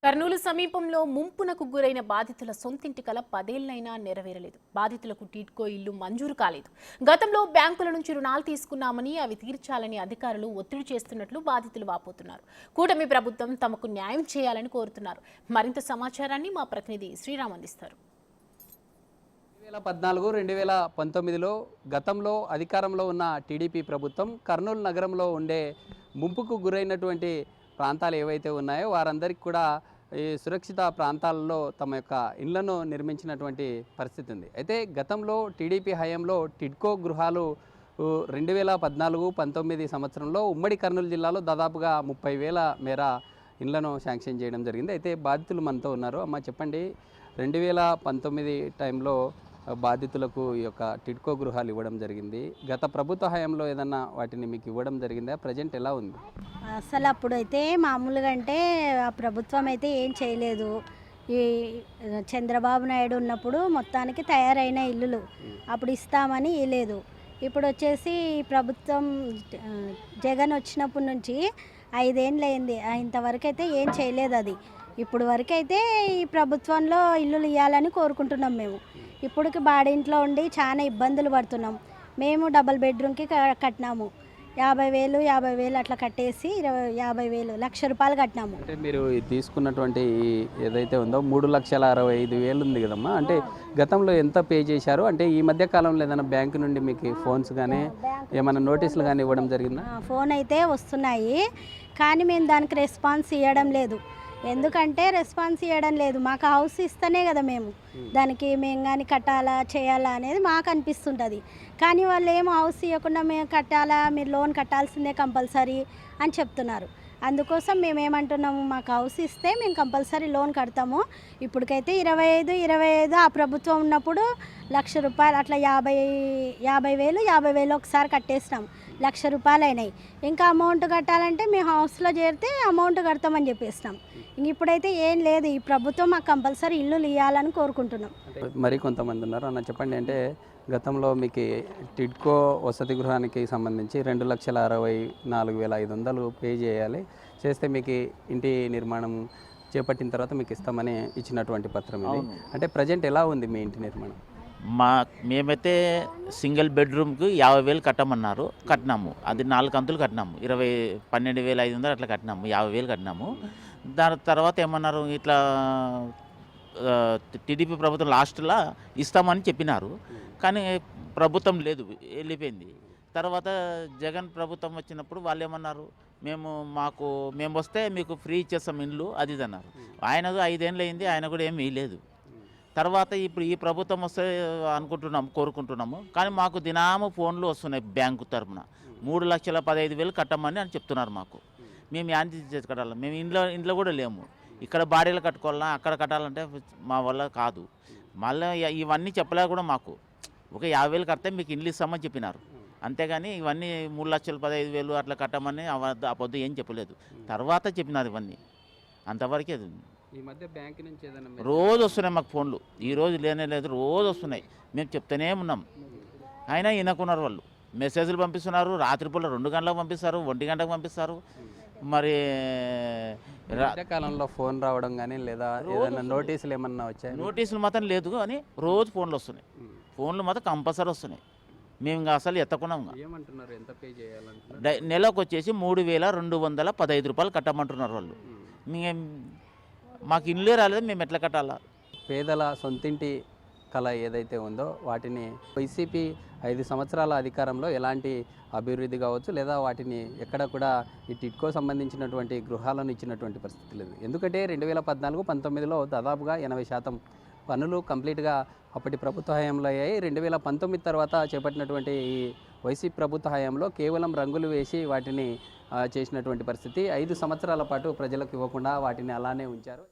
కర్నూలు సమీపంలో ముంపునకు గురైన బాధితుల సొంతింటి కల 10 ఏళ్లైనా నెరవేరలేదు. బాధితులకు టిడ్కో ఇల్లు మంజూరు కాలేదు. గతంలో బ్యాంకుల నుంచి రుణాలు తీసుకున్నామని అవి తీర్చాలని అధికారులు ఒత్తిడి చేస్తున్నట్లు బాధితులు వాపోతున్నారు. కూటమి ప్రభుత్వం తమకు న్యాయం చేయాలని కోరుతున్నారు. మరింత సమాచారాన్ని మా ప్రతినిధి శ్రీరామ్ అందిస్తారు. 2014-2019లో గతంలో అధికారంలో ఉన్న టీడీపీ ప్రభుత్వం కర్నూలు నగరంలో ఉండే ముంపుకు గురైనటువంటి ప్రాంతాలు ఏవైతే ఉన్నాయో వారందరికీ కూడా ఈ సురక్షిత ప్రాంతాలలో తమ యొక్క ఇళ్లను నిర్మించినటువంటి పరిస్థితి ఉంది. అయితే గతంలో టీడీపీ హయాంలో టిడ్కో గృహాలు 2014-19 సంవత్సరంలో ఉమ్మడి కర్నూలు జిల్లాలో దాదాపుగా 30,000 మేర ఇళ్లను శాంక్షన్ చేయడం జరిగింది. అయితే బాధితులు మనతో ఉన్నారు. అమ్మ చెప్పండి, 2019 టైంలో బాధితులకు ఈ యొక్క టిడ్కో గృహాలు ఇవ్వడం జరిగింది. గత ప్రభుత్వ హయాంలో ఏదన్నా వాటిని మీకు ఇవ్వడం జరిగిందా? ప్రజెంట్ ఎలా ఉంది? అసలు అప్పుడైతే మామూలుగా అంటే ఆ ప్రభుత్వం అయితే ఏం చేయలేదు. ఈ చంద్రబాబు నాయుడు ఉన్నప్పుడు మొత్తానికి తయారైన ఇల్లులు అప్పుడు ఇస్తామని ఇవ్వలేదు. ఇప్పుడు వచ్చేసి ప్రభుత్వం జగన్ వచ్చినప్పటి నుంచి 5 ఏళ్ళు అయింది. ఇంతవరకు అయితే ఏం చేయలేదు. అది ఇప్పుడు వరకైతే ఈ ప్రభుత్వంలో ఇల్లులు ఇవ్వాలని కోరుకుంటున్నాం. మేము ఇప్పటికి బాడింట్లో ఉండి చాలా ఇబ్బందులు పడుతున్నాం. మేము డబుల్ బెడ్రూమ్కి కట్టినాము 50,000 అట్లా కట్టేసి 50,000 1,00,000 రూపాయలు కట్టినాము. అంటే మీరు తీసుకున్నటువంటి ఏదైతే ఉందో 3,65,000 ఉంది కదమ్మా, అంటే గతంలో ఎంత పే చేశారు? అంటే ఈ మధ్య కాలంలో ఏదైనా బ్యాంకు నుండి మీకు ఫోన్స్ కానీ ఏమైనా నోటీసులు కానీ ఇవ్వడం జరిగిందా? ఫోన్ అయితే వస్తున్నాయి, కానీ మేము దానికి రెస్పాన్స్ ఇవ్వడం లేదు. ఎందుకంటే రెస్పాన్స్ ఇవ్వడం లేదు. మాకు హౌస్ ఇస్తేనే కదా మేము దానికి మేము కానీ కట్టాలా చేయాలా అనేది మాకు అనిపిస్తుంటుంది. కానీ వాళ్ళు ఏమో హౌస్ ఇవ్వకుండా మేము కట్టాలా, మీరు లోన్ కట్టాల్సిందే కంపల్సరీ అని చెప్తున్నారు. అందుకోసం మేము ఏమంటున్నాము, మాకు హౌస్ ఇస్తే మేము కంపల్సరీ లోన్ కడతాము. ఇప్పటికైతే 25 ఆ ప్రభుత్వం ఉన్నప్పుడు 1,00,000 రూపాయలు అట్లా 50,000 ఒకసారి కట్టేసినాం. 1,00,000 రూపాయలు అయినాయి. ఇంకా అమౌంట్ కట్టాలంటే మేము హౌస్లో చేరితే అమౌంట్ కడతామని చెప్పేసినాం. ఇప్పుడైతే ఏం లేదు. ఈ ప్రభుత్వం మాకు కంపల్సరీ ఇల్లులు ఇవ్వాలని కోరుకుంటున్నాం. మరి కొంతమంది ఉన్నారు అన్న, చెప్పండి. అంటే గతంలో మీకు టిడ్కో వసతి గృహానికి సంబంధించి 2,64,500 పే చేయాలి, చేస్తే మీకు ఇంటి నిర్మాణం చేపట్టిన తర్వాత మీకు ఇస్తామని ఇచ్చినటువంటి పత్రం ఇది. అంటే ప్రజెంట్ ఎలా ఉంది మీ ఇంటి నిర్మాణం? మేమైతే సింగిల్ బెడ్రూమ్కి 50,000 కట్టమన్నారు, కట్టినాము. అది 4 కంతులు కట్టినాము. 12,500 అట్లా కట్టినాము, 50,000 కట్టినాము. దాని తర్వాత ఏమన్నారు, ఇట్లా టీడీపీ ప్రభుత్వం లాస్ట్లో ఇస్తామని చెప్పినారు, కానీ ప్రభుత్వం లేదు, వెళ్ళిపోయింది. తర్వాత జగన్ ప్రభుత్వం వచ్చినప్పుడు వాళ్ళు ఏమన్నారు, మేము వస్తే మీకు ఫ్రీ ఇచ్చేస్తాం ఇండ్లు అది ఇది అన్నారు. ఆయనకు 5 ఏళ్ళు అయింది, ఆయన కూడా ఏమీ లేదు. తర్వాత ఇప్పుడు ఈ ప్రభుత్వం వస్తే కోరుకుంటున్నాము, కానీ మాకు దినాము ఫోన్లు వస్తున్నాయి బ్యాంకు తరఫున 3,15,000 కట్టమని అని చెప్తున్నారు మాకు. మేము యాంటీ చేసి కట్టాలి, మేము ఇంట్లో కూడా లేము. ఇక్కడ బాడీలు కట్టుకోవాలన్నా అక్కడ కట్టాలంటే మా వల్ల కాదు. మళ్ళీ ఇవన్నీ చెప్పలే కూడా మాకు ఒక 50,000 కడితే మీకు ఇండ్లు ఇస్తామని చెప్పినారు, అంతేగాని ఇవన్నీ 3,15,000 అట్లా కట్టమని ఆ పొద్దు ఏం చెప్పలేదు. తర్వాత చెప్పినారు ఇవన్నీ, అంతవరకే. ఈ మధ్య బ్యాంక్ నుంచి ఏదైనా రోజు వస్తున్నాయి మాకు ఫోన్లు, ఈరోజు లేనే లేదు, రోజు వస్తున్నాయి. మేము చెప్తూనే ఉన్నాం, అయినా వినకున్నారు వాళ్ళు. మెసేజ్లు పంపిస్తున్నారు, రాత్రిపూట 2 గంటలకు పంపిస్తారు, 1 గంటకు పంపిస్తారు. మరి కాలంలో ఫోన్ రావడం కానీ లేదా ఏదైనా నోటీసులు ఏమన్నా వచ్చాయి? నోటీసులు మాత్రం లేదు, కానీ రోజు ఫోన్లు వస్తున్నాయి. ఫోన్లు మాత్రం కంపల్సరీ వస్తున్నాయి. మేము ఇంకా అసలు ఎత్తకున్నాం. ఏమంటున్నారు, ఎంత పే చేయాలంటున్నారు? నెలకు వచ్చేసి 3,215 రూపాయలు కట్టమంటున్నారు వాళ్ళు. మాకు ఇల్లే రాలేదు, మేము ఎట్లా కట్టాలా? పేదల సొంతింటి కళ ఏదైతే ఉందో వాటిని వైసీపీ 5 సంవత్సరాల అధికారంలో ఎలాంటి అభివృద్ధి కావచ్చు లేదా వాటిని ఎక్కడ కూడా ఈ టిడ్కో సంబంధించినటువంటి గృహాలను ఇచ్చినటువంటి పరిస్థితి లేదు. ఎందుకంటే 2014-19లో దాదాపుగా 80% పనులు కంప్లీట్గా అప్పటి ప్రభుత్వ హయాంలో అయ్యాయి. 2019 తర్వాత చేపట్టినటువంటి ఈ వైసీపీ ప్రభుత్వ హయాంలో కేవలం రంగులు వేసి వాటిని చేసినటువంటి పరిస్థితి. 5 సంవత్సరాల పాటు ప్రజలకు ఇవ్వకుండా వాటిని అలానే ఉంచారు.